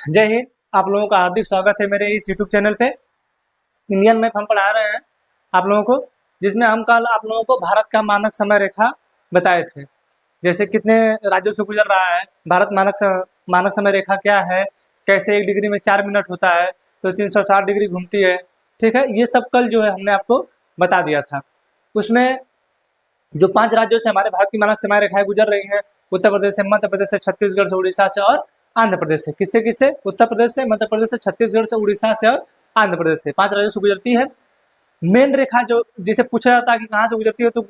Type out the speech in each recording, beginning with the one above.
जय हिंद। आप लोगों का हार्दिक स्वागत है मेरे इस यूट्यूब चैनल पे। इंडियन मैप हम पढ़ा रहे हैं आप लोगों को, जिसमें हम कल आप लोगों को भारत का मानक समय रेखा बताए थे। जैसे कितने राज्यों से गुजर रहा है, भारत मानक समय रेखा क्या है, कैसे 1 डिग्री में 4 मिनट होता है, तो 360 डिग्री घूमती है। ठीक है, ये सब कल जो है हमने आपको बता दिया था। उसमें जो 5 राज्यों से हमारे भारत की मानक समय रेखाएं गुजर रही हैं, उत्तर प्रदेश से, मध्य प्रदेश से, छत्तीसगढ़ से, उड़ीसा से और आंध्र प्रदेश से। किससे किससे? उत्तर प्रदेश से, मध्य प्रदेश से, छत्तीसगढ़ से, उड़ीसा से और आंध्र प्रदेश से। 5 राज्यों से गुजरती है। मेन रेखा जो जिसे पूछा जाता है कि कहाँ से गुजरती है, तो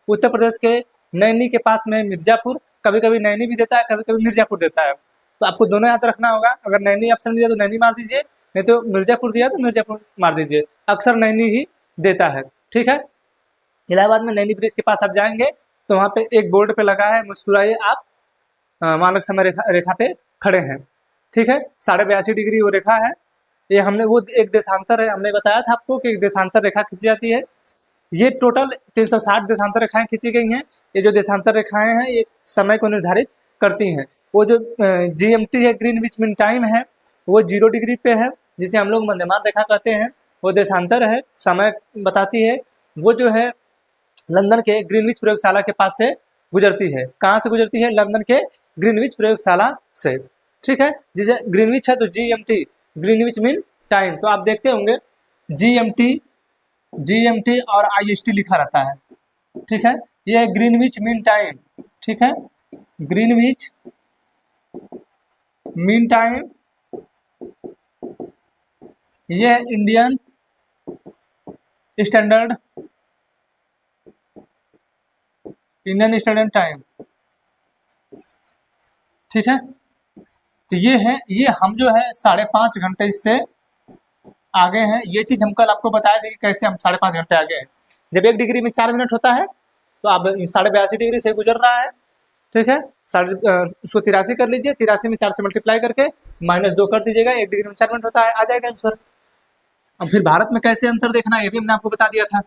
उत्तर प्रदेश के नैनी के पास में मिर्जापुर, कभी कभी नैनी भी देता है, कभी कभी मिर्जापुर देता है। तो आपको दोनों याद रखना होगा। अगर नैनी ऑप्शन दिया तो नैनी मार दीजिए, नहीं तो मिर्जापुर दिया तो मिर्जापुर मार दीजिए। अक्सर नैनी ही देता है। ठीक है, इलाहाबाद में नैनी ब्रिज के पास आप जाएंगे तो वहाँ पे एक बोर्ड पे लगा है, मुस्कुराइए आप मानक समय रेखा पे खड़े हैं। ठीक है, 82.5 डिग्री वो रेखा है। ये हमने वो एक देशांतर है, हमने बताया था आपको कि एक देशांतर रेखा खींची जाती है। ये टोटल 360 देशांतर रेखाएं खींची गई हैं। ये जो देशांतर रेखाएं हैं ये समय को निर्धारित करती हैं। वो जो GMT है, ग्रीनविच मीन टाइम है, वो 0 डिग्री पे है, जिसे हम लोग मध्यमान रेखा कहते हैं। वो देशांतर है, समय बताती है। वो जो है लंदन के ग्रीनविच प्रयोगशाला के पास से गुजरती है। कहाँ से गुजरती है? लंदन के ग्रीनविच प्रयोगशाला से। ठीक है, जैसे ग्रीनविच है तो GMT, ग्रीनविच मीन टाइम। तो आप देखते होंगे GMT और IST लिखा रहता है। ठीक है, ये ग्रीनविच मीन टाइम। ठीक है, ग्रीनविच मीन टाइम, ये इंडियन स्टैंडर्ड टाइम। ठीक है, तो ये है, ये हम जो है 5.5 घंटे इससे आगे हैं। ये चीज हम कल आपको बताया था कि कैसे हम 5.5 घंटे आगे हैं। जब 1 डिग्री में 4 मिनट होता है तो अब 82.5 डिग्री से गुजर रहा है। ठीक है, उसको 83 कर लीजिए, 83 में 4 से मल्टीप्लाई करके -2 कर दीजिएगा, 1 डिग्री में 4 मिनट होता है, आ जाएगा आंसर। अब फिर भारत में कैसे अंतर देखना है ये भी हमने आपको बता दिया था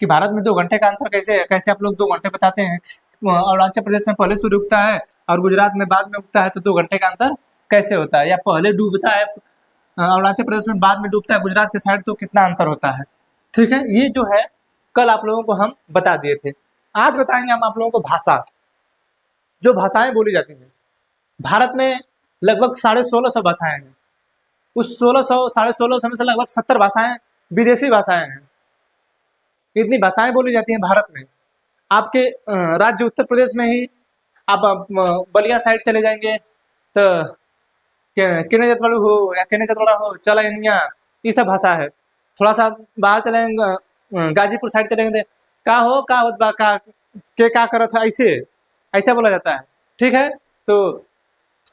कि भारत में 2 घंटे का अंतर कैसे है, कैसे आप लोग 2 घंटे बताते हैं। अरुणाचल प्रदेश में पहले सूर्य उगता है और गुजरात में बाद में उगता है, तो 2 घंटे का अंतर कैसे होता है? या पहले डूबता है अरुणाचल प्रदेश में, बाद में डूबता है गुजरात के साइड, तो कितना अंतर होता है? ठीक है, ये जो है कल आप लोगों को हम बता दिए थे। आज बताएंगे हम आप लोगों को भाषा, जो भाषाएं बोली जाती हैं। भारत में लगभग 1650 भाषाएं हैं। उस 1600 में से लगभग 70 भाषाएं विदेशी भाषाएं हैं। इतनी भाषाएं बोली जाती हैं भारत में। आपके राज्य उत्तर प्रदेश में ही आप बलिया साइड चले जाएंगे तो केने जतवाड़ू हो या केने जतवाड़ा हो, चला इनिया, ये सब भाषा है। थोड़ा सा बाहर चलेंगे, गाजीपुर साइड चलेंगे, का हो का होत बा, का करत है, ऐसे ऐसा बोला जाता है। ठीक है, तो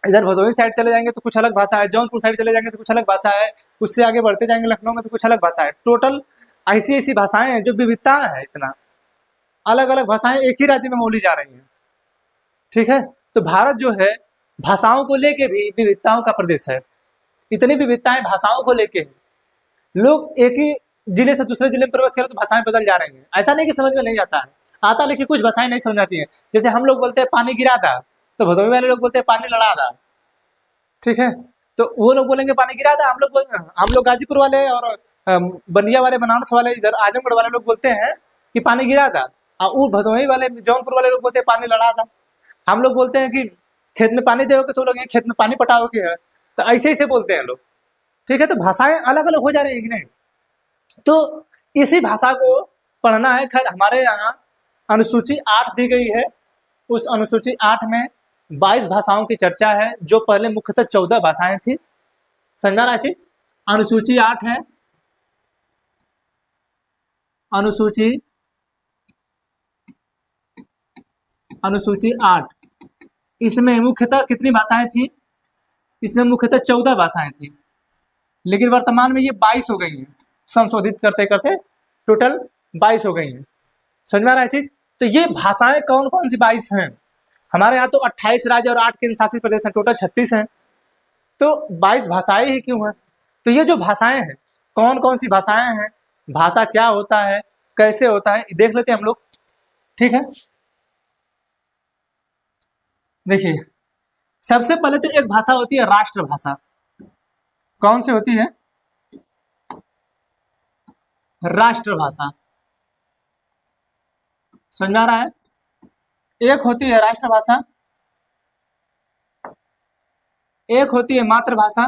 इधर भदोही साइड चले जाएंगे तो कुछ अलग भाषा है, जौनपुर साइड चले जाएंगे तो कुछ अलग भाषा है, उससे आगे बढ़ते जाएंगे लखनऊ में तो कुछ अलग भाषा है। टोटल ऐसी ऐसी भाषाएं हैं जो विविधता है, इतना अलग अलग भाषाएं एक ही राज्य में बोली जा रही हैं। ठीक है, तो भारत जो है भाषाओं को लेके भी विविधताओं का प्रदेश है। इतनी विविधताएं भाषाओं को लेके हैं। लोग एक ही जिले से दूसरे जिले में प्रवेश करें तो भाषाएं बदल जा रही हैं। ऐसा नहीं कि समझ में नहीं आता है, आता, लेकिन कुछ भाषाएं नहीं समझ आती हैं। जैसे हम लोग बोलते हैं पानी गिरा था, तो भदोही वाले लोग बोलते हैं पानी लड़ा था। ठीक है, तो वो लोग बोलेंगे पानी गिरा था, हम लोग गाजीपुर वाले और बलिया वाले, बनारस वाले, इधर आजमगढ़ वाले लोग बोलते हैं कि पानी गिरा था, और वो भदोही वाले, जौनपुर वाले लोग बोलते हैं पानी लड़ा था। हम लोग बोलते हैं कि खेत में पानी दोगे तो लोग खेत में पानी पटाओगे, तो ऐसे ऐसे बोलते हैं लोग। ठीक है, तो भाषाएं अलग अलग हो जा रही है कि नहीं? तो इसी भाषा को पढ़ना है। खैर, हमारे यहाँ अनुसूची 8 दी गई है। उस अनुसूची 8 में 22 भाषाओं की चर्चा है, जो पहले मुख्यतः 14 भाषाएं थी। समझा रहा चीज? अनुसूची 8 है, अनुसूची 8। इसमें मुख्यतः कितनी भाषाएं थी? इसमें मुख्यतः 14 भाषाएं थी, लेकिन वर्तमान में ये 22 हो गई हैं। संशोधित करते करते टोटल 22 हो गई हैं। समझ में आ रहा है चीज? तो ये भाषाएं कौन कौन सी 22 हैं? हमारे यहाँ तो 28 राज्य और 8 केंद्र शासित प्रदेश हैं, टोटल 36 हैं। तो 22 भाषाएं ही क्यों हैं? तो ये जो भाषाएं हैं, कौन कौन सी भाषाएं हैं, भाषा क्या होता है, कैसे होता है, देख लेते हैं हम लोग। ठीक है, देखिए, सबसे पहले तो एक भाषा होती है राष्ट्रभाषा। कौन सी होती है? राष्ट्रभाषा। समझ में आ रहा है? एक होती है राष्ट्रभाषा, एक होती है मातृभाषा,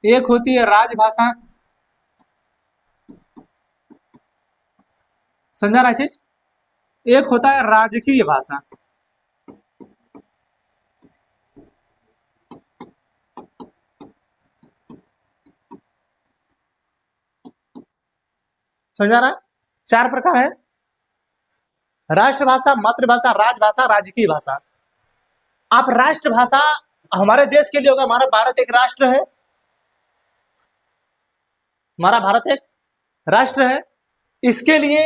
एक होती है राजभाषा। समझा रहा है चीज? एक होता है राजकीय भाषा। समझ में आ रहा है? चार प्रकार है: राष्ट्रभाषा, मातृभाषा, राजभाषा, राजकीय भाषा। आप राष्ट्रभाषा हमारे देश के लिए होगा, हमारा भारत एक राष्ट्र है, हमारा भारत एक राष्ट्र है। इसके लिए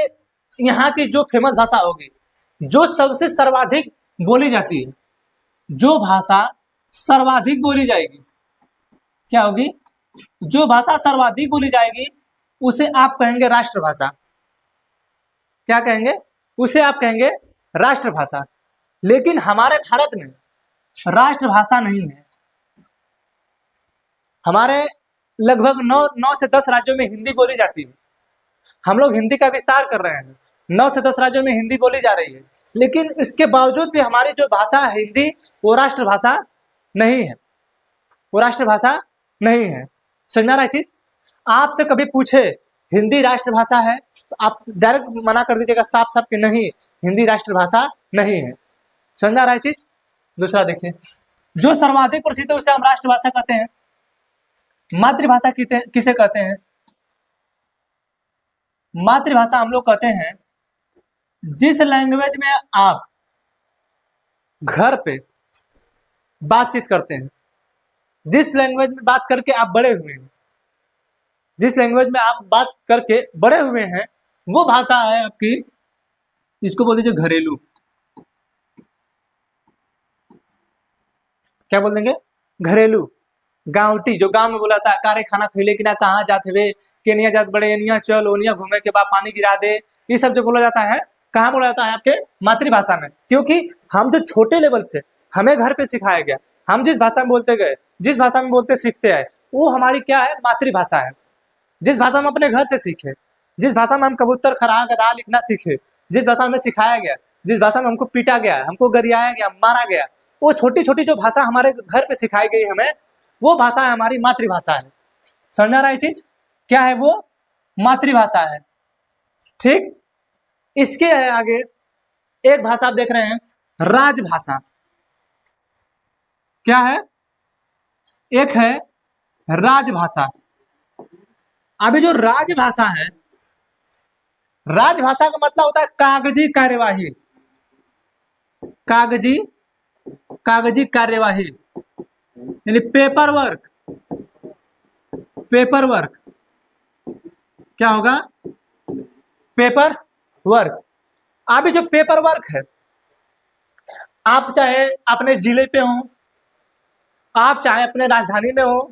यहाँ की जो फेमस भाषा होगी, जो सबसे सर्वाधिक बोली जाती है, जो भाषा सर्वाधिक बोली जाएगी, क्या होगी? जो भाषा सर्वाधिक बोली जाएगी उसे आप कहेंगे राष्ट्रभाषा। क्या कहेंगे? उसे आप कहेंगे राष्ट्रभाषा। लेकिन हमारे भारत में राष्ट्रभाषा नहीं है। हमारे लगभग 9 से 10 राज्यों में हिंदी बोली जाती है। हम लोग हिंदी का विस्तार कर रहे हैं, 9 से 10 राज्यों में हिंदी बोली जा रही है, लेकिन इसके बावजूद भी हमारी जो भाषा है हिंदी, वो राष्ट्रभाषा नहीं है, वो राष्ट्रभाषा नहीं है। समझना रहा चीज? आपसे कभी पूछे हिंदी राष्ट्रभाषा है तो आप डायरेक्ट मना कर दीजिएगा साफ साफ कि नहीं, हिंदी राष्ट्रभाषा नहीं है। समझना रहा चीज? दूसरा देखिए, जो सर्वाधिक प्रसिद्ध है उसे हम राष्ट्रभाषा कहते हैं। मातृभाषा किसे कहते हैं? मातृभाषा हम लोग कहते हैं जिस लैंग्वेज में आप घर पे बातचीत करते हैं, जिस लैंग्वेज में बात करके आप बड़े हुए हैं, जिस लैंग्वेज में आप बात करके बड़े हुए हैं, वो भाषा है आपकी, इसको बोल दीजिए घरेलू। क्या बोल देंगे? घरेलू। गाँवटी, जो गांव में बोला था कारे खाना खिले कि ना, कहाँ जाते वे, केनिया जात बड़े, एनिया चल, ओनिया घूमे के बाद पानी गिरा दे, ये सब जो बोला जाता है, कहाँ बोला जाता है? आपके मातृभाषा में। क्योंकि हम जो छोटे लेवल से हमें घर पे सिखाया गया, हम जिस भाषा में बोलते गए, जिस भाषा में बोलते सीखते आए, वो हमारी क्या है? मातृभाषा है। जिस भाषा में अपने घर से सीखे, जिस भाषा में हम कबूतर, खरहा, गधा लिखना सीखे, जिस भाषा में सिखाया गया, जिस भाषा में हमको पीटा गया, हमको गरियाया गया, मारा गया, वो छोटी छोटी जो भाषा हमारे घर पे सिखाई गई हमें, वो भाषा है हमारी मातृभाषा है। समझ आ रहा है चीज? क्या है वो? मातृभाषा है। ठीक, इसके है आगे एक भाषा आप देख रहे हैं, राजभाषा। क्या है? एक है राजभाषा। अभी जो राजभाषा है, राजभाषा का मतलब होता है कागजी कार्यवाही, कागजी कागजी कार्यवाही, यानी पेपर वर्क। पेपर वर्क क्या होगा? Paper work. अभी जो पेपर वर्क है, आप चाहे अपने जिले पे हो, आप चाहे अपने राजधानी में हो,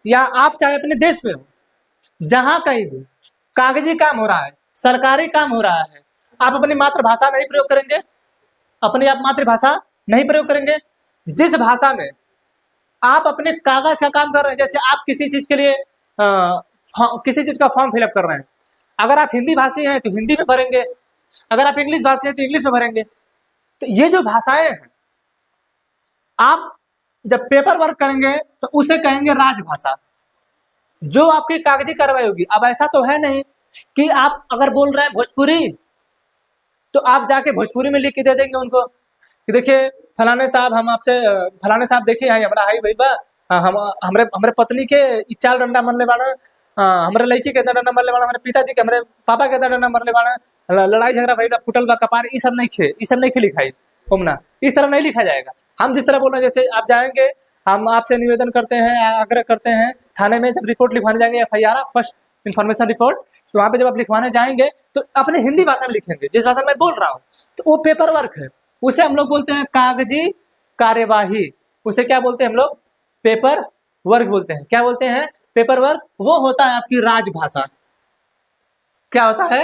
या आप चाहे अपने देश में हो, जहां कहीं भी कागजी काम हो रहा है, सरकारी काम हो रहा है, आप अपनी मातृभाषा नहीं प्रयोग करेंगे, अपनी आप मातृभाषा नहीं प्रयोग करेंगे। जिस भाषा में आप अपने कागज का काम कर रहे हैं, जैसे आप किसी चीज के लिए किसी चीज का फॉर्म फिलअप कर रहे हैं, अगर आप हिंदी भाषी हैं तो हिंदी में भरेंगे, अगर आप इंग्लिश भाषी हैं तो इंग्लिश में भरेंगे। तो ये जो भाषाएं हैं, आप जब पेपर वर्क करेंगे तो उसे कहेंगे राजभाषा, जो आपकी कागजी कार्रवाई होगी। अब ऐसा तो है नहीं कि आप अगर बोल रहे हैं भोजपुरी तो आप जाके भोजपुरी में लिख के दे देंगे उनको कि देखिए फलाने साहब, हम आपसे फलाने साहब देखिए है हमारा हाई भाई बा, हम हमरे पत्नी के चाल डंडा मरने वाला, हमारे लड़की के डंडा मरने वाला, हमारे पिताजी के, हमारे पापा के डंडा मरने वाला, लड़ाई झगड़ा भाई फुटल बा कपार, ये सब नहीं लिखाई होमना, इस तरह नहीं लिखा जाएगा। हम जिस तरह बोल रहे हैं, जैसे आप जाएंगे, हम आपसे निवेदन करते हैं, आग्रह करते हैं, थाने में जब रिपोर्ट लिखवाने जाएंगे, FIR फर्स्ट इन्फॉर्मेशन रिपोर्ट, तो वहाँ पे जब आप लिखवाने जाएंगे तो अपने हिंदी भाषा में लिखेंगे, जिस भाषा में मैं बोल रहा हूँ। तो वो पेपर वर्क है, उसे हम लोग बोलते हैं कागजी कार्यवाही। उसे क्या बोलते हैं हम लोग? पेपर वर्क बोलते हैं। क्या बोलते हैं? Paper work. वो होता है आपकी राजभाषा। क्या होता है?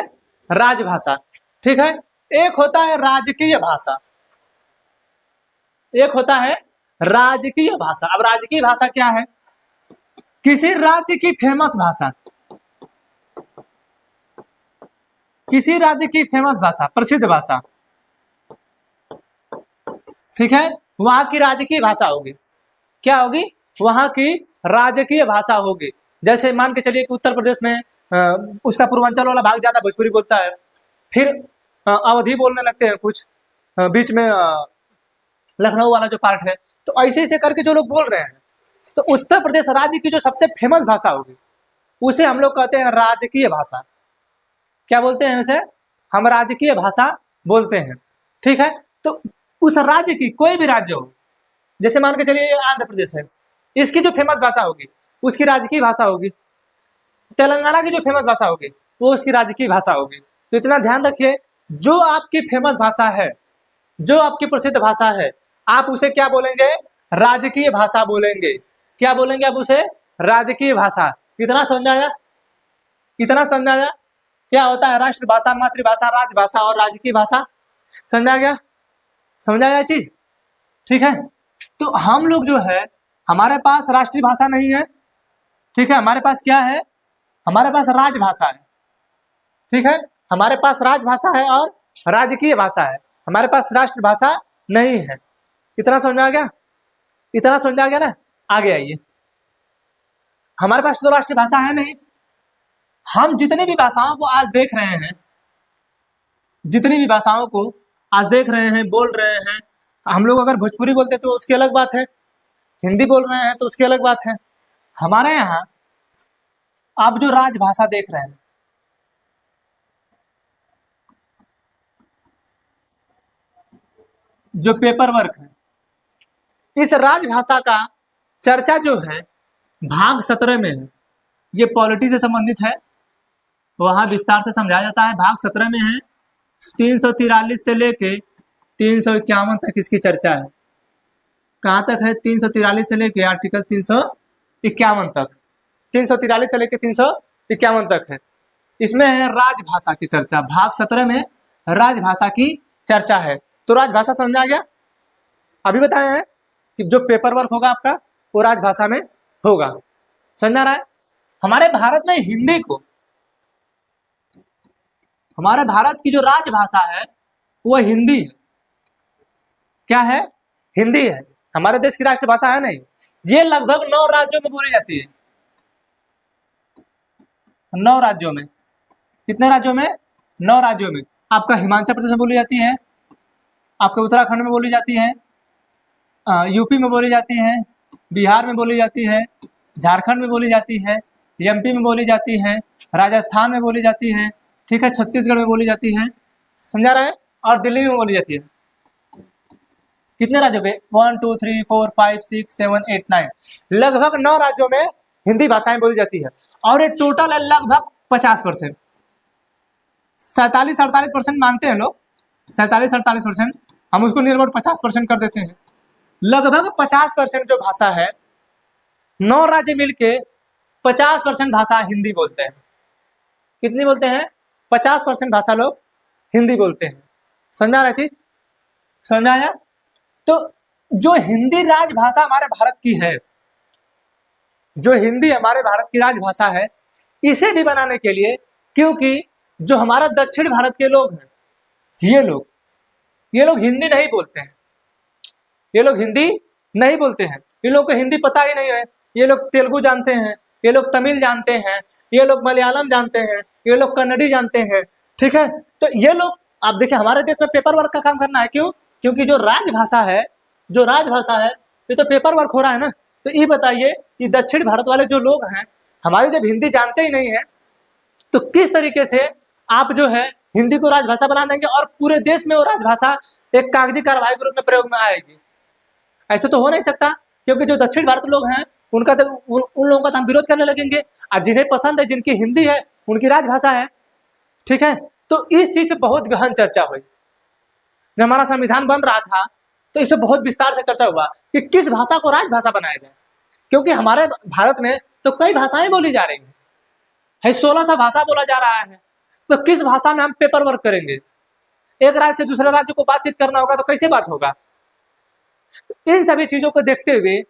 राजभाषा। ठीक है। एक होता है राजकीय भाषा, एक होता है राजकीय भाषा। अब राजकीय भाषा क्या है? किसी राज्य की फेमस भाषा, किसी राज्य की फेमस भाषा, प्रसिद्ध भाषा, ठीक है, वहां की राजकीय भाषा होगी। क्या होगी? वहां की राजकीय भाषा होगी। जैसे मान के चलिए कि उत्तर प्रदेश में उसका पूर्वांचल वाला भाग ज्यादा भोजपुरी बोलता है, फिर अवधी बोलने लगते हैं कुछ, बीच में लखनऊ वाला जो पार्ट है, तो ऐसे ऐसे करके जो लोग बोल रहे हैं, तो उत्तर प्रदेश राज्य की जो सबसे फेमस भाषा होगी उसे हम लोग कहते हैं राजकीय भाषा। क्या बोलते हैं उसे? हम राजकीय भाषा बोलते हैं, ठीक है। तो उस राज्य की, कोई भी राज्य हो, जैसे मान के चलिए आंध्र प्रदेश है, इसकी जो फेमस भाषा होगी उसकी राजकीय भाषा होगी। तेलंगाना की जो फेमस भाषा होगी वो उसकी राजकीय भाषा होगी। तो इतना ध्यान रखिए, जो आपकी फेमस भाषा है, जो आपकी प्रसिद्ध भाषा है, आप उसे क्या बोलेंगे? राजकीय भाषा बोलेंगे। क्या बोलेंगे आप उसे? राजकीय भाषा। कितना समझाया? कितना समझाया? क्या होता है राष्ट्रभाषा, मातृभाषा, राजभाषा और राजकीय भाषा? समझा गया? समझाया चीज? ठीक है। तो हम लोग जो है, हमारे पास राष्ट्रीय भाषा नहीं है, ठीक है, हमारे पास क्या है? हमारे पास राजभाषा है, ठीक है, हमारे पास राजभाषा है और राजकीय भाषा है, हमारे पास राष्ट्रभाषा नहीं है। इतना समझ में आ गया? इतना समझ में आ गया ना? आगे आइए। हमारे पास तो राष्ट्रीय भाषा है नहीं, हम जितनी भी भाषाओं को आज देख रहे हैं, जितनी भी भाषाओं को आज देख रहे हैं, बोल रहे हैं, हम लोग अगर भोजपुरी बोलते तो उसकी अलग बात है, हिंदी बोल रहे हैं तो उसकी अलग बात है। हमारे यहाँ आप जो राजभाषा देख रहे हैं, जो पेपर वर्क है, इस राजभाषा का चर्चा जो है भाग 17 में है। ये पॉलिटी से संबंधित है, वहां विस्तार से समझाया जाता है। भाग 17 में है, 343 से लेके 351 तक इसकी चर्चा है। कहाँ तक है? 343 से लेके आर्टिकल 351 तक, 343 से लेके 351 तक है। इसमें है राजभाषा की चर्चा। भाग 17 में राजभाषा की चर्चा है। तो राजभाषा समझ आ गया? अभी बताया है कि जो पेपर वर्क होगा आपका वो राजभाषा में होगा। समझ आ रहा है? हमारे भारत में हिंदी को, हमारे भारत की जो राजभाषा है वो हिंदी है। क्या है? हिंदी है। हमारे देश की राष्ट्रभाषा है नहीं। ये लगभग 9 राज्यों में बोली जाती है। 9 राज्यों में। कितने राज्यों में? 9 राज्यों में। आपका हिमाचल प्रदेश में बोली जाती है, आपके उत्तराखंड में बोली जाती है, यूपी में बोली जाती है, बिहार में बोली जाती है, झारखंड में बोली जाती है, एमपी में बोली जाती है, राजस्थान में बोली जाती है, ठीक है, छत्तीसगढ़ में बोली जाती है। समझा रहा है? और दिल्ली में बोली जाती है। कितने राज्यों पे? 1 2 3 4 5 6 7 8 9, लगभग 9 राज्यों में हिंदी भाषाएं बोली जाती है। और ये टोटल है लगभग 50%, 47-48% मानते हैं लोग, 47-48%, हम उसको नियर अबाउट 50% कर देते हैं। लगभग 50% जो भाषा है, 9 राज्य मिलके 50% भाषा हिंदी बोलते हैं। कितनी बोलते हैं? 50% भाषा लोग हिंदी बोलते हैं। समझा रहा चीज? समझा आया? तो जो हिंदी राजभाषा हमारे भारत की है, जो हिंदी हमारे भारत की राजभाषा है, इसे भी बनाने के लिए, क्योंकि जो हमारा दक्षिण भारत के लोग हैं, ये लोग हिंदी नहीं बोलते हैं, ये लोग हिंदी नहीं बोलते हैं, ये लोग को हिंदी पता ही नहीं है। ये लोग तेलुगु जानते हैं, ये लोग तमिल जानते हैं, ये लोग मलयालम जानते हैं, ये लोग कन्नड़ी जानते हैं, ठीक है। तो ये लोग, आप देखिए हमारे देश में पेपर वर्क का काम करना है, क्यों? क्योंकि जो राजभाषा है, जो राजभाषा है, ये तो पेपर वर्क हो रहा है ना। तो ये बताइए कि दक्षिण भारत वाले जो लोग हैं, हमारी जब हिंदी जानते ही नहीं है, तो किस तरीके से आप जो है हिंदी को राजभाषा बना देंगे और पूरे देश में वो राजभाषा एक कागजी कार्रवाई के रूप में प्रयोग में आएगी? ऐसे तो हो नहीं सकता, क्योंकि जो दक्षिण भारत लोग हैं उनका तो उन लोगों का तो हम विरोध करने लगेंगे, और जिन्हें पसंद है, जिनकी हिंदी है, उनकी राजभाषा है, ठीक है। तो इस चीज पे बहुत गहन चर्चा हुई। जब हमारा संविधान बन रहा था तो इसे बहुत विस्तार से चर्चा हुआ कि किस भाषा को राजभाषा बनाया जाए, क्योंकि हमारे भारत में तो कई भाषाएं बोली जा रही है, 1600 भाषा बोला जा रहा है। तो किस भाषा में हम पेपर वर्क करेंगे? एक राज्य से दूसरे राज्य को बातचीत करना होगा तो कैसे बात होगा? इन सभी चीजों को देखते हुए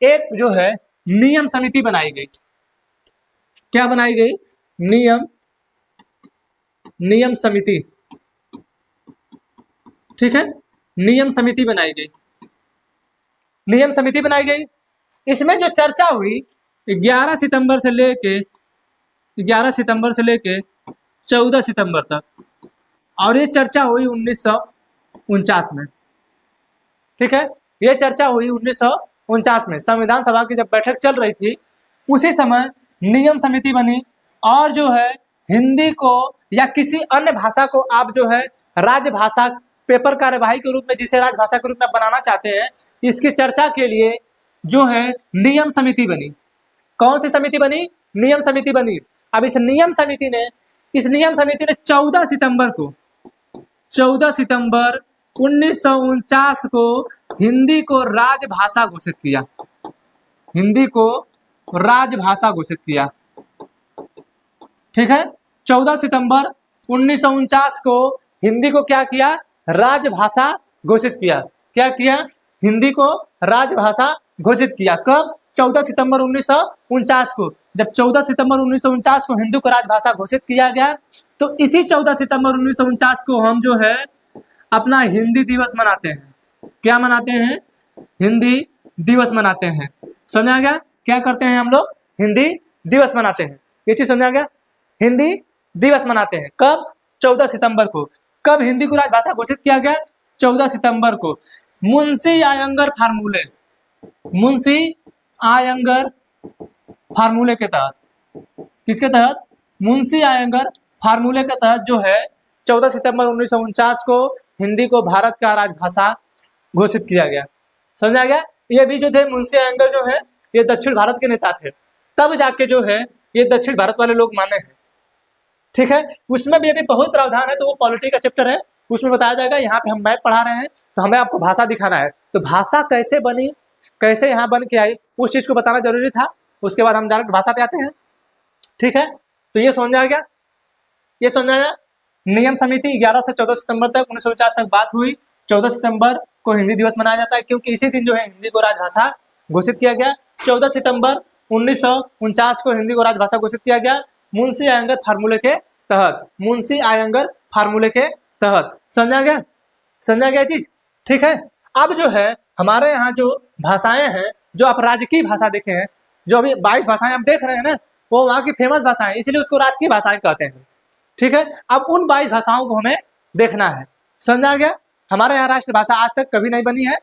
एक जो है नियम समिति बनाई गई। क्या बनाई गई? नियम समिति। ठीक है, नियम समिति बनाई गई। नियम समिति बनाई गई। इसमें जो चर्चा हुई 11 सितंबर से लेके 14 सितंबर तक, और ये चर्चा हुई 1949 में। ठीक है, ये चर्चा हुई 1949 में। संविधान सभा की जब बैठक चल रही थी उसी समय नियम समिति बनी, और जो है हिंदी को या किसी अन्य भाषा को आप जो है राजभाषा, पेपर कार्यवाही के रूप में जिसे राजभाषा के रूप में बनाना चाहते हैं, इसकी चर्चा के लिए जो है नियम समिति बनी। कौन सी समिति बनी? नियम समिति बनी। अब इस नियम समिति ने 14 सितंबर 1949 को हिंदी को राजभाषा घोषित किया। हिंदी को राजभाषा घोषित किया। ठीक है, 14 सितंबर 1949 को हिंदी को क्या किया? राजभाषा घोषित किया। क्या किया? हिंदी को राजभाषा घोषित किया। कब? 14 सितंबर 1949 को। जब 14 सितंबर 1949 को हिंदी को राजभाषा घोषित किया गया, तो इसी 14 सितंबर 1949 को हम जो है अपना हिंदी दिवस मनाते हैं। क्या मनाते हैं? हिंदी दिवस मनाते हैं। समझा गया? क्या करते हैं हम लोग? हिंदी दिवस मनाते हैं। ये चीज समझा गया? हिंदी दिवस मनाते हैं। कब? 14 सितंबर को। कब हिंदी को राजभाषा घोषित किया गया? 14 सितंबर को। मुंशी आयंगर फार्मूले के तहत। किसके तहत? मुंशी आयंगर फार्मूले के तहत जो है 14 सितंबर 1949 को हिंदी को भारत का राजभाषा घोषित किया गया। समझा गया? ये भी जो थे मुंशी आयंगर जो है ये दक्षिण भारत के नेता थे, तब जाके जो है ये दक्षिण भारत वाले लोग माने हैं। ठीक है, उसमें भी अभी बहुत प्रावधान है, तो वो पॉलिटी का चैप्टर है, उसमें बताया जाएगा। यहाँ पे हम मैप पढ़ा रहे हैं तो हमें आपको भाषा दिखाना है, तो भाषा कैसे बनी, कैसे यहाँ बन के आई, उस चीज को बताना जरूरी था। उसके बाद हम डायरेक्ट भाषा पे आते हैं। ठीक है, तो ये समझा गया। नियम समिति 11 से 14 सितंबर तक 1949 तक बात हुई। 14 सितंबर को हिंदी दिवस मनाया जाता है, क्योंकि इसी दिन जो है हिंदी को राजभाषा घोषित किया गया। 14 सितंबर 1949 को हिंदी को राजभाषा घोषित किया गया मुंशी आयंगर फार्मूले के तहत। समझा गया चीज? ठीक है, अब जो है हमारे यहाँ जो भाषाएं हैं, जो आप राजकीय भाषा देखे हैं, जो अभी 22 भाषाएं आप देख रहे हैं ना, वो वहाँ की फेमस भाषाएं, इसलिए उसको राजकीय भाषाएं कहते हैं। ठीक है, अब उन 22 भाषाओं को हमें देखना है। समझा गया? हमारे यहाँ राष्ट्रभाषा आज तक कभी नहीं बनी है।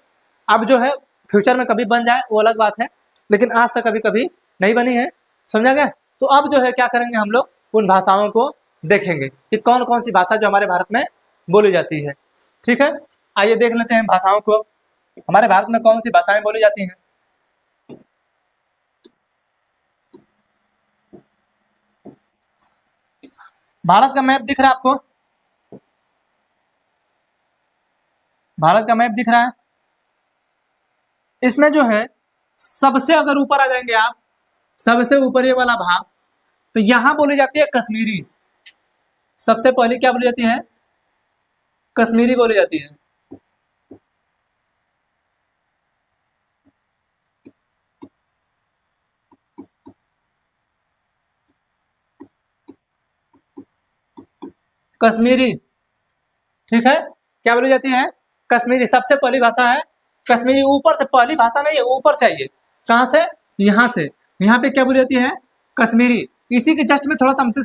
अब जो है फ्यूचर में कभी बन जाए वो अलग बात है, लेकिन आज तक कभी नहीं बनी है। समझा गया? तो अब जो है क्या करेंगे, हम लोग उन भाषाओं को देखेंगे कि कौन कौन सी भाषा जो हमारे भारत में बोली जाती है। ठीक है, आइए देख लेते हैं भाषाओं को। हमारे भारत में कौन सी भाषाएं बोली जाती हैं। भारत का मैप दिख रहा है आपको? भारत का मैप दिख रहा है? इसमें जो है सबसे अगर ऊपर आ जाएंगे आप, सबसे ऊपर ये वाला भाग, तो यहां बोली जाती है कश्मीरी। सबसे पहले क्या बोली जाती है? कश्मीरी बोली जाती है। कश्मीरी। ठीक है, क्या बोली जाती है? कश्मीरी। सबसे पहली भाषा है कश्मीरी। ऊपर से, पहली भाषा नहीं है, ऊपर से आइए। कहां से? यहां से। यहाँ पे क्या बोली जाती है? कश्मीरी। इसी के जस्ट में थोड़ा सा हमसे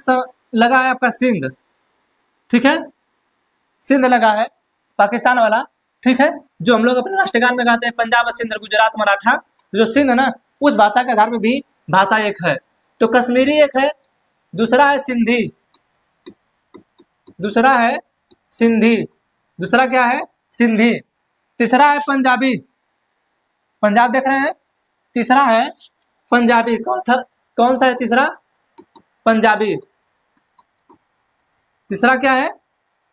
लगा है आपका सिंध। ठीक है, सिंध लगा है, पाकिस्तान वाला। ठीक है, जो हम लोग अपने राष्ट्रगान में गाते हैं, पंजाब सिंध गुजरात मराठा, जो सिंध है ना, उस भाषा के आधार में भी भाषा एक है। तो कश्मीरी एक है, दूसरा है सिंधी, दूसरा है सिंधी, दूसरा क्या है? सिंधी। तीसरा है पंजाबी, पंजाब देख रहे हैं, तीसरा है पंजाबी। कौन सा है तीसरा? पंजाबी। तीसरा क्या है?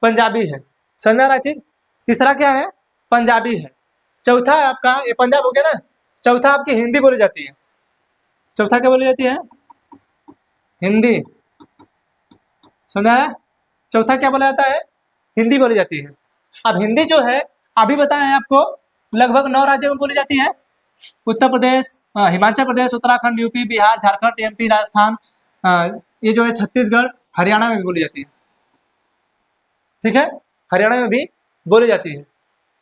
पंजाबी है। समझ रहा चीज? तीसरा क्या है? पंजाबी है। चौथा है आपका, ये पंजाब हो गया ना, चौथा आपकी हिंदी बोली जाती है। चौथा क्या बोली जाती है? हिंदी। समझा है? चौथा क्या बोला जाता है? हिंदी बोली जाती है। अब हिंदी जो है, अभी बताए हैं आपको लगभग 9 राज्यों में बोली जाती है। उत्तर प्रदेश, हिमाचल प्रदेश, उत्तराखंड, यूपी, बिहार, झारखंड, एमपी, राजस्थान, ये जो है छत्तीसगढ़, हरियाणा में भी बोली जाती है। ठीक है, हरियाणा में भी बोली जाती है।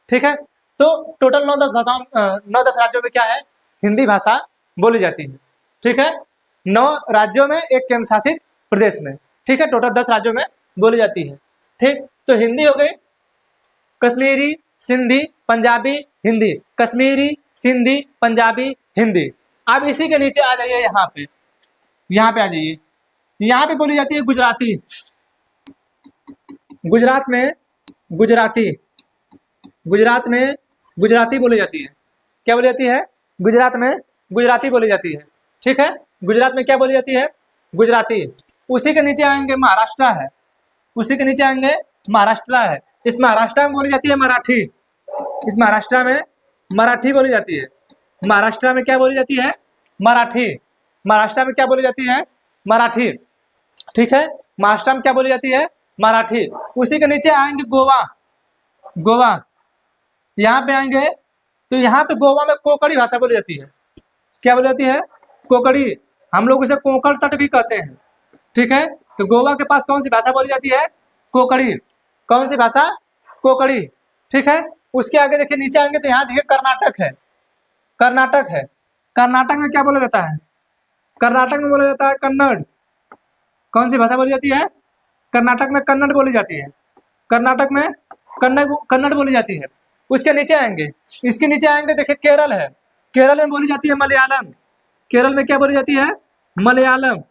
ठीक है, तो टोटल 9-10 भाषाओं 9-10 राज्यों में क्या है, हिंदी भाषा बोली जाती है। ठीक है, 9 राज्यों में एक केंद्र शासित प्रदेश में। ठीक है, टोटल 10 राज्यों में बोली जाती है। ठीक, तो हिंदी हो गई, कश्मीरी, सिंधी, पंजाबी, हिंदी, कश्मीरी, सिंधी, पंजाबी, हिंदी। अब इसी के नीचे आ जाइए, यहाँ पे आ जाइए। यहाँ पे बोली जाती है गुजराती। गुजरात में गुजराती बोली जाती है। क्या बोली जाती है? गुजरात में गुजराती बोली जाती है। ठीक है, गुजरात में क्या बोली जाती है? गुजराती। उसी के नीचे आएंगे महाराष्ट्र है, उसी के नीचे आएंगे महाराष्ट्र है। इस महाराष्ट्र में बोली जाती है मराठी। इस महाराष्ट्र में मराठी बोली जाती है। महाराष्ट्र में क्या बोली जाती है? मराठी। महाराष्ट्र में क्या बोली जाती है? मराठी। ठीक है, महाराष्ट्र में क्या बोली जाती है? मराठी। उसी के नीचे आएंगे गोवा। यहाँ पे आएंगे तो यहाँ पे गोवा में कोंकणी भाषा बोली जाती है। क्या बोली जाती है? कोंकणी। हम लोग इसे कोंकण तट भी कहते हैं। ठीक है, तो गोवा के पास कौन सी भाषा बोली जाती है? कोंकणी। कौन सी भाषा? कोंकणी। ठीक है, उसके आगे देखिए, नीचे आएंगे तो यहाँ देखिए कर्नाटक है। कर्नाटक में क्या बोला जाता है? कर्नाटक में बोला जाता है कन्नड़। कौन सी भाषा बोली जाती है? कर्नाटक में कन्नड़ बोली जाती है। कर्नाटक में कन्नड़ बोली जाती है। उसके नीचे आएंगे, इसके नीचे आएंगे, देखिए केरल है। केरल में बोली जाती है मलयालम। केरल में क्या बोली जाती है? मलयालम।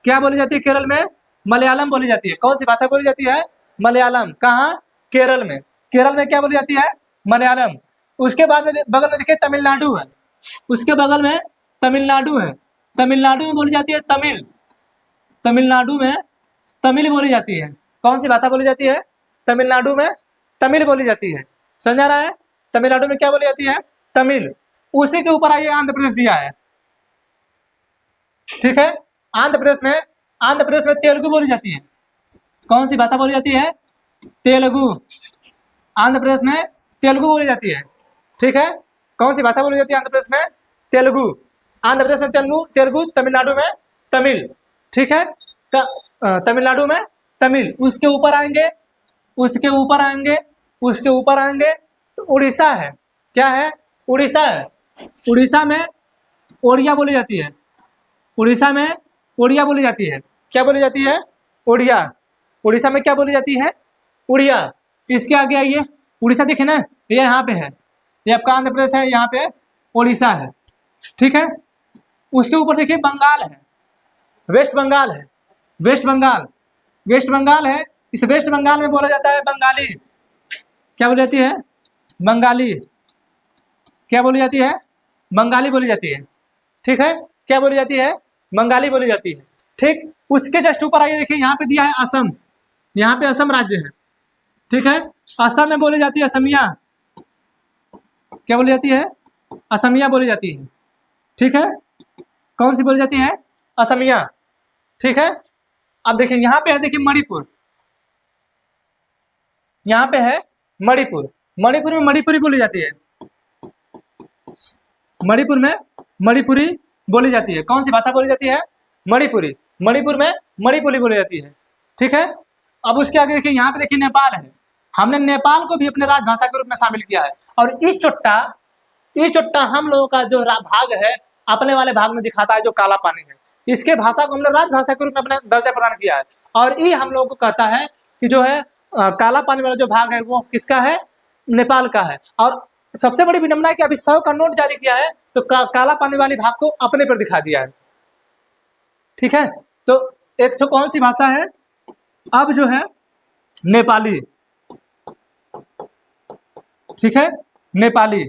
क्या बोली जाती है केरल में? मलयालम बोली जाती है। कौन सी भाषा बोली जाती है? मलयालम। कहाँ? केरल में। केरल में क्या बोली जाती है? मलयालम। उसके बाद में बगल में देखिए तमिलनाडु है। उसके बगल में तमिलनाडु है। तमिलनाडु में बोली जाती है तमिल। तमिलनाडु में तमिल बोली जाती है। कौन सी भाषा बोली जाती है? तमिलनाडु में तमिल बोली जाती है। समझ आ रहा है? तमिलनाडु में क्या बोली जाती है? तमिल। उसी के ऊपर आइए, आंध्र प्रदेश दिया है। ठीक है, आंध्र प्रदेश में तेलुगु बोली जाती है। कौन सी भाषा बोली जाती है? तेलुगु। आंध्र प्रदेश में तेलुगु बोली जाती है। ठीक है, कौन सी भाषा बोली जाती है आंध्र प्रदेश में? तेलुगु। आंध्र प्रदेश में तेलुगु, तमिलनाडु में तमिल। ठीक है, तमिलनाडु में तमिल। उसके ऊपर आएंगे तो उड़ीसा है। क्या है? उड़ीसा है। उड़ीसा में ओडिया बोली जाती है। उड़ीसा में ओडिया बोली जाती है। क्या बोली जाती है? ओडिया। उड़ीसा में क्या बोली जाती है? उड़िया। इसके आगे आइए, उड़ीसा दिखे ना, ये यहाँ पे है, ये आपका आंध्र प्रदेश है, यहाँ पे उड़ीसा है। ठीक है, उसके ऊपर देखिए बंगाल है, वेस्ट बंगाल है। वेस्ट बंगाल है। इस वेस्ट बंगाल में बोला जाता है बंगाली। क्या बोली जाती है? बंगाली। क्या बोली जाती है? बंगाली बोली जाती है। ठीक है, क्या बोली जाती है? बंगाली बोली जाती है। ठीक, उसके जस्ट ऊपर आइए, देखिए यहाँ पे दिया है असम। यहाँ पे असम राज्य है। ठीक है, असम में बोली जाती है असमिया। क्या बोली जाती है? असमिया बोली जाती है। ठीक है, कौन सी बोली जाती है? असमिया। ठीक है, अब देखिए यहाँ पे है, देखिए मणिपुर। यहाँ पे है मणिपुर। मणिपुर में मणिपुरी बोली जाती है। मणिपुर में मणिपुरी बोली जाती है। कौन सी भाषा बोली जाती है? मणिपुरी। मणिपुर में मणिपुरी बोली जाती है। ठीक है, अब उसके आगे देखिए, यहाँ पे देखिए नेपाल है। हमने नेपाल को भी अपने राजभाषा के रूप में शामिल किया है। और ई चोट्टा हम लोगों का जो भाग है, अपने वाले भाग में दिखाता है, जो काला पानी है। इसके भाषा को हमने राजभाषा के रूप में अपना दर्जा प्रदान किया है। और ई हम लोगों को कहता है कि जो है काला पानी वाला जो भाग है वो किसका है? नेपाल का है। और सबसे बड़ी विडंबना है कि अभी 100 का नोट जारी किया है तो काला पानी वाली भाग को अपने पर दिखा दिया है। ठीक है, तो एक तो कौन सी भाषा है? अब जो है नेपाली। ठीक है, नेपाली।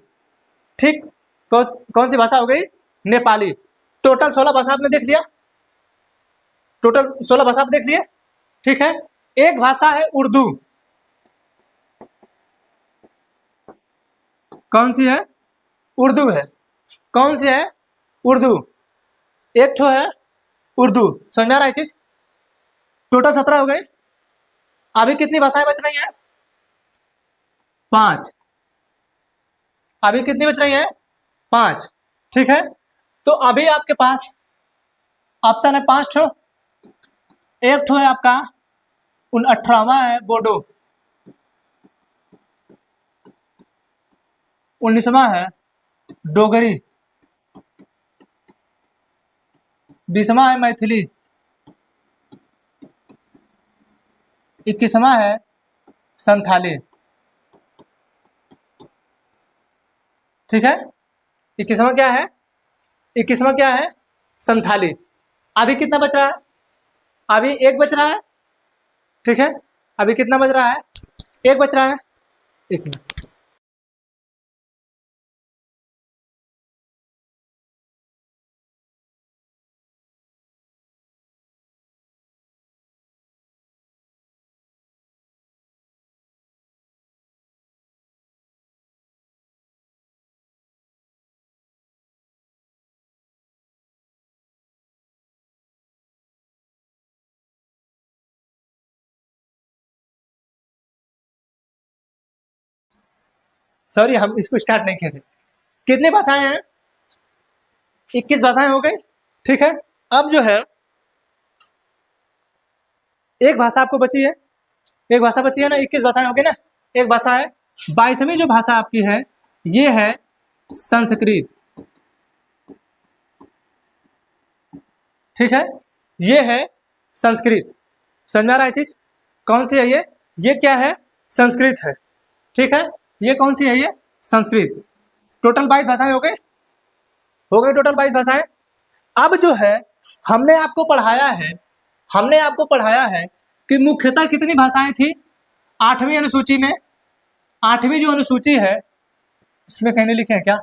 ठीक, कौन सी भाषा हो गई? नेपाली। टोटल 16 भाषा आपने देख लिया। टोटल 16 भाषा आप देख लिए। ठीक है, एक भाषा है उर्दू। कौन सी है? उर्दू है। कौन सी है? उर्दू। एक ठो है उर्दू। समझ में आ रहा है चीज? टोटल 17 हो गई। अभी कितनी भाषाएं बच रही हैं? 5। अभी कितनी बच रही है? 5। ठीक है, तो अभी आपके पास ऑप्शन है 5 ठो। एक ठो है आपका 18वां है बोडो, 19वां है डोगरी, 20वां है मैथिली, 21वां है संथाली। ठीक है, 21वां क्या है? 21वां क्या है? संथाली। अभी कितना बच रहा है? अभी एक बच रहा है। ठीक है, अभी कितना बच रहा है? एक बच रहा है। एक मिनट। सॉरी, हम इसको स्टार्ट नहीं किए थे। कितनी भाषाएं हैं? 21 भाषाएं हो गई। ठीक है, अब जो है एक भाषा आपको बची है, एक भाषा बची है ना, 21 भाषाएं हो गई ना। एक भाषा है 22वीं जो भाषा आपकी है ये है संस्कृत। ठीक है, ये है संस्कृत। समझ में आ रहा है चीज? कौन सी है ये? ये क्या है? संस्कृत है। ठीक है, ये कौन सी है? ये संस्कृत। टोटल 22 भाषाएं हो गई, हो गई टोटल 22 भाषाएं। अब जो है हमने आपको पढ़ाया है, हमने आपको पढ़ाया है कि मुख्यतः कितनी भाषाएं थी 8वीं अनुसूची में। 8वीं जो अनुसूची है, इसमें कहने लिखे हैं क्या?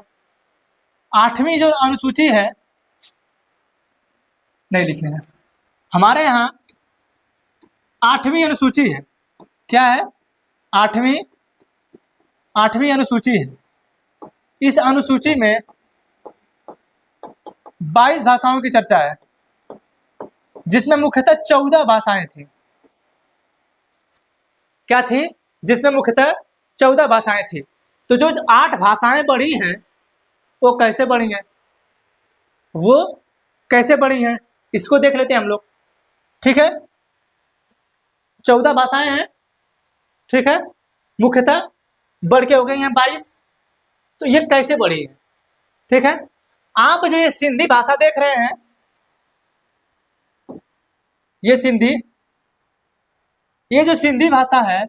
8वीं जो अनुसूची है, नहीं लिखे हैं हमारे यहाँ। 8वीं अनुसूची है, क्या है? 8वीं 8वीं अनुसूची है। इस अनुसूची में 22 भाषाओं की चर्चा है, जिसमें मुख्यतः 14 भाषाएं थी। क्या थी? जिसमें मुख्यतः 14 भाषाएं थी। तो जो 8 भाषाएं बढ़ी हैं वो कैसे बढ़ी हैं? वो कैसे बढ़ी हैं इसको देख लेते हैं हम लोग। ठीक है, 14 भाषाएं हैं। ठीक है, मुख्यतः बढ़ के हो गई हैं 22। तो ये कैसे बढ़ी है? ठीक है, आप जो ये सिंधी भाषा देख रहे हैं, ये सिंधी, ये जो सिंधी भाषा है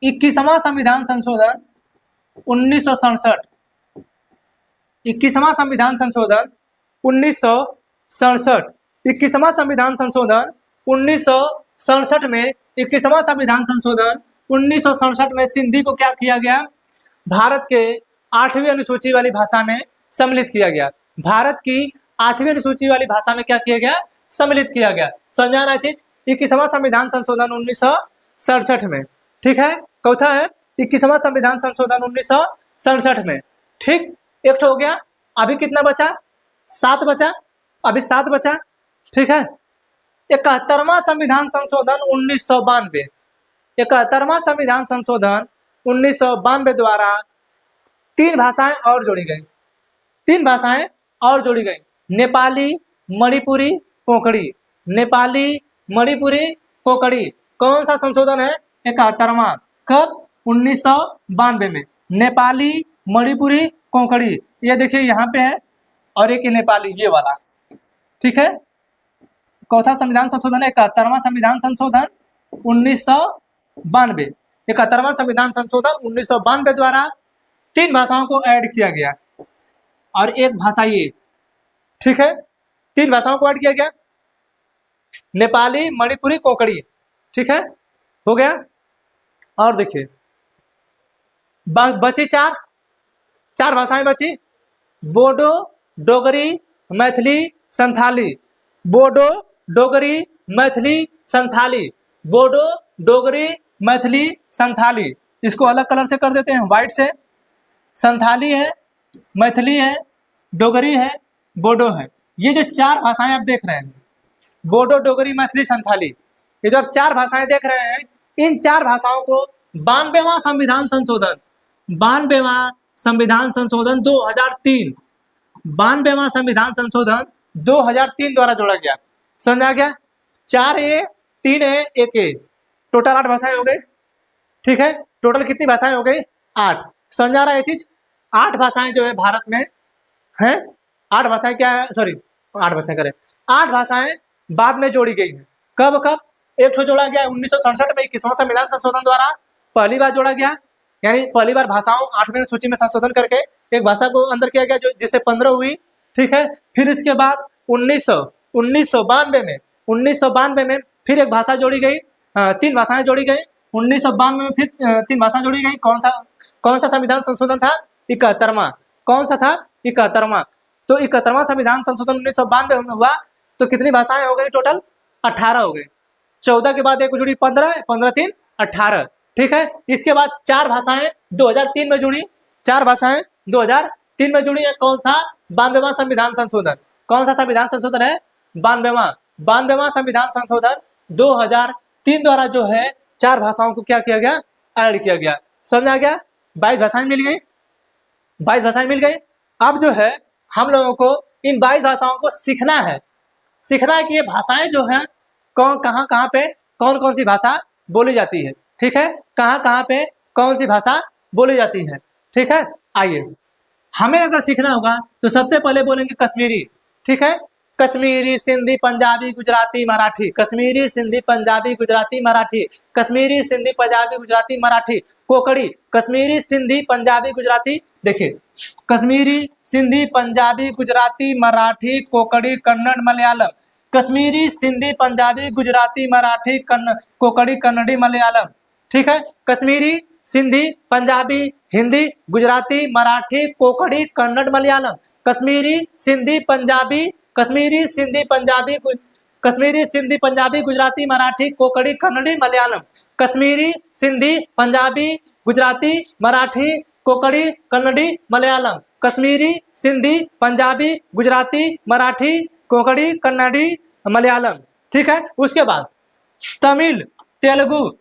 21वां संविधान संशोधन 1967, 21वां संविधान संशोधन 1967, 21वां संविधान संशोधन 1967 में 21वां संविधान संशोधन 1967 में सिंधी को क्या किया गया? भारत के 8वीं अनुसूची वाली भाषा में सम्मिलित किया गया। भारत की 8वीं अनुसूची वाली भाषा में क्या किया गया? सम्मिलित किया गया। समझा रहा चीज? 21वां संविधान संशोधन 1967 में। ठीक है, चौथा है 21वां संविधान संशोधन 1967 में। ठीक, एक तो हो गया। अभी कितना बचा? 7 बचा। अभी 7 बचा। ठीक है, 71वां संविधान संशोधन 1992, 71वां संविधान संशोधन 1992 द्वारा 3 भाषाएं और जोड़ी गई। 3 भाषाएं और जोड़ी गई, नेपाली, मणिपुरी, कोंकणी। नेपाली, मणिपुरी, कोंकणी। कौन सा संशोधन है? 71वां। कब? 1992 में। नेपाली, मणिपुरी, कोंकणी। ये देखिए यहाँ पे है, और एक नेपाली, ये वाला। ठीक है, चौथा संविधान संशोधन है 71वां संविधान संशोधन 1992। 71वां संविधान संशोधन 1992 द्वारा 3 भाषाओं को ऐड किया गया, और एक भाषा ये। ठीक है, 3 भाषाओं को ऐड किया गया, नेपाली, मणिपुरी, कोंकणी। ठीक है, हो गया। और देखिए बची 4 भाषाएं बची, बोडो, डोगरी, मैथिली, संथाली। बोडो, डोगरी, मैथिली, संथाली। बोडो, डोगरी, मैथिली, संथाली। इसको अलग कलर से कर देते हैं, व्हाइट से। संथाली है, मैथिली है, डोगरी है, बोडो है। ये जो 4 भाषाएं आप देख रहे हैं, बोडो, डोगरी, मैथिली, संथाली, ये जो आप 4 भाषाएं देख रहे हैं, इन 4 भाषाओं को 92वां संविधान संशोधन, 92वां संविधान संशोधन 2003, 92वां संविधान संशोधन 2003 द्वारा जोड़ा गया। समझ आ गया? 4A 3A 1A, टोटल 8 भाषाएं हो गई। ठीक है, टोटल कितनी भाषाएं हो गई? 8। समझ आ रहा है ये चीज? 8 भाषाएं जो है भारत में हैं। 8 भाषाएं क्या है, सॉरी 8 भाषाएं करें, 8 भाषाएं बाद में जोड़ी गई हैं। कब कब? एक तो जोड़ा गया 1967 में 21वां संविधान संशोधन द्वारा पहली बार जोड़ा गया, यानी पहली बार भाषाओं 8वीं सूची में संशोधन करके एक भाषा को अंदर किया गया, जो जिससे 15 हुई। ठीक है, फिर इसके बाद 1992 में फिर एक भाषा जोड़ी गई, 3 भाषाएं जोड़ी गई। 1992 में फिर 3 भाषा जोड़ी गई। कौन सा संविधान संशोधन था? 71वां। कौन सा था? 71वां। तो 71वां संविधान संशोधन 1992 में हुआ, तो कितनी भाषाएं हो गई टोटल? 18 हो गई। 14 के बाद एक जुड़ी 15, 15 3 18। ठीक है, इसके बाद 4 भाषाएं 2003 में जुड़ी, 4 भाषाएं 2003 में जुड़ी। कौन था? 92वां संविधान संशोधन। कौन सा संविधान संशोधन है? 92वां संविधान संशोधन 2003 द्वारा जो है 4 भाषाओं को क्या किया गया? ऐड किया गया। समझ आ गया? 22 भाषाएं मिल गई, 22 भाषाएं मिल गई। अब जो है हम लोगों को इन 22 भाषाओं को सीखना है कि ये भाषाएं जो है कहाँ पे कौन सी भाषा बोली जाती है। ठीक है, कहाँ पे कौन सी भाषा बोली जाती है। ठीक है, आइए हमें अगर सीखना होगा तो सबसे पहले बोलेंगे कश्मीरी। ठीक है, कश्मीरी, सिंधी, पंजाबी, गुजराती, मराठी। कश्मीरी, सिंधी, पंजाबी, गुजराती, मराठी। कश्मीरी, सिंधी, पंजाबी, गुजराती, मराठी। कोकड़ी, कश्मीरी, सिंधी, पंजाबी, गुजराती। देखिए, कश्मीरी, सिंधी, पंजाबी, गुजराती, मराठी, कोकड़ी, कन्नड़, मलयालम। कश्मीरी, सिंधी, पंजाबी, गुजराती, मराठी, कोकड़ी, कन्नड़ी, मलयालम। ठीक है, कश्मीरी, सिंधी, पंजाबी, हिंदी, गुजराती, मराठी, कोकड़ी, कन्नड़, मलयालम। कश्मीरी, सिंधी, पंजाबी, गुजराती, मराठी, कोकड़ी, कन्नड़ी, मलयालम। कश्मीरी, सिंधी, पंजाबी, गुजराती, मराठी, कोकड़ी, कन्नड़ी, मलयालम। कश्मीरी, सिंधी, पंजाबी, गुजराती, मराठी, कोकड़ी, कन्नड़ी, मलयालम। ठीक है, उसके बाद तमिल, तेलुगु,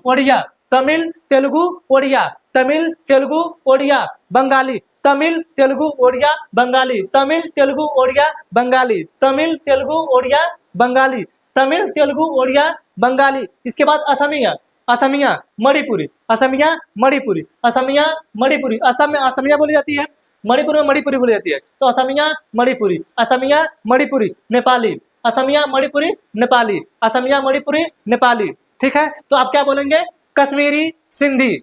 ओडिया, तमिल, तेलुगु, ओडिया, बंगाली, तमिल, तेलुगु, ओडिया, बंगाली, तमिल, तेलुगु, ओडिया, बंगाली, तमिल, तेलुगु, ओडिया, बंगाली, तमिल, तेलुगु, ओडिया, बंगाली। इसके बाद असमिया, मणिपुरी, असम में असमिया बोली जाती है, मणिपुर में मणिपुरी बोली जाती है। तो असमिया, मणिपुरी, नेपाली, असमिया, मणिपुरी, नेपाली। ठीक है, तो आप क्या बोलेंगे? कश्मीरी, सिंधी,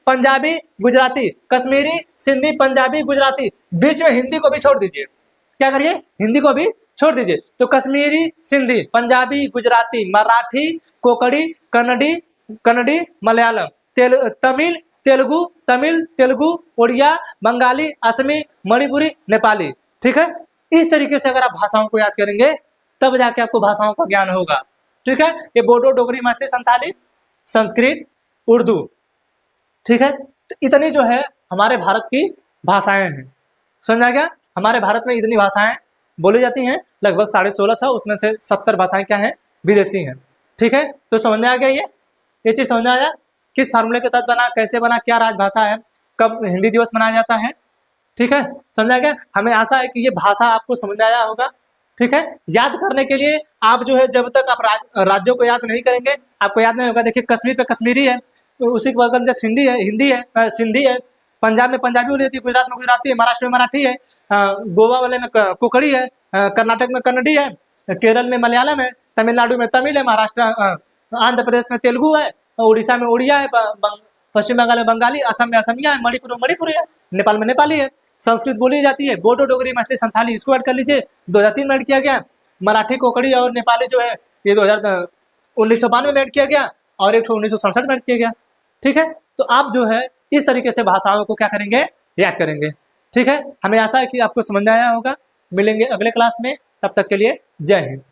पंजाबी, गुजराती। कश्मीरी, सिंधी, पंजाबी, गुजराती। बीच में हिंदी को भी छोड़ दीजिए। क्या करिए? हिंदी को भी छोड़ दीजिए। तो कश्मीरी, सिंधी, पंजाबी, गुजराती, मराठी, कोकड़ी, कन्नड़ी, मलयालम। तमिल, तेलुगु, ओडिया, बंगाली, असमी, मणिपुरी, नेपाली। ठीक है, इस तरीके से अगर आप भाषाओं को याद करेंगे तब जाके आपको भाषाओं का ज्ञान होगा। ठीक है, ये बोडो, डोगरी, मैथिली, संथाली, संस्कृत, उर्दू। ठीक है, तो इतनी जो है हमारे भारत की भाषाएं हैं। समझ आ गया? हमारे भारत में इतनी भाषाएं बोली जाती हैं, लगभग 1650, उसमें से 70 भाषाएं क्या हैं? विदेशी हैं। ठीक है, तो समझ में आ गया ये चीज समझ में आया? किस फार्मूले के तहत बना, कैसे बना, क्या राजभाषा है, कब हिंदी दिवस मनाया जाता है। ठीक है, समझ आ गया? हमें आशा है कि ये भाषा आपको समझ में आया होगा। ठीक है, याद करने के लिए आप जो है जब तक आप राज्यों को याद नहीं करेंगे आपको याद नहीं होगा। देखिए, कश्मीर पे कश्मीरी है, तो उसी के बगल में हिंदी है, पंजाब में पंजाबी बोली जाती है, गुजरात में गुजराती है, महाराष्ट्र में मराठी है, गोवा वाले में कोकड़ी है, कर्नाटक में कन्नड़ी है, केरल में मलयालम है, तमिलनाडु में तमिल है, महाराष्ट्र आंध्र प्रदेश में तेलुगु है, उड़ीसा में उड़िया है, पश्चिम बंगाल में बंगाली, असम में असमिया है, मणिपुर में मणिपुरी है, नेपाल में नेपाली है। संस्कृत बोली जाती है, बोडो, डोगरी, मैथिली, संथाली, इसको ऐड कर लीजिए। 2003 में ऐड किया गया। मराठी, कोकड़ी और नेपाली जो है ये 1992 में ऐड किया गया, और एक 1967 में ऐड किया गया। ठीक है, तो आप जो है इस तरीके से भाषाओं को क्या करेंगे? याद करेंगे। ठीक है, हमें आशा है कि आपको समझ में आया होगा। मिलेंगे अगले क्लास में, तब तक के लिए जय हिंद।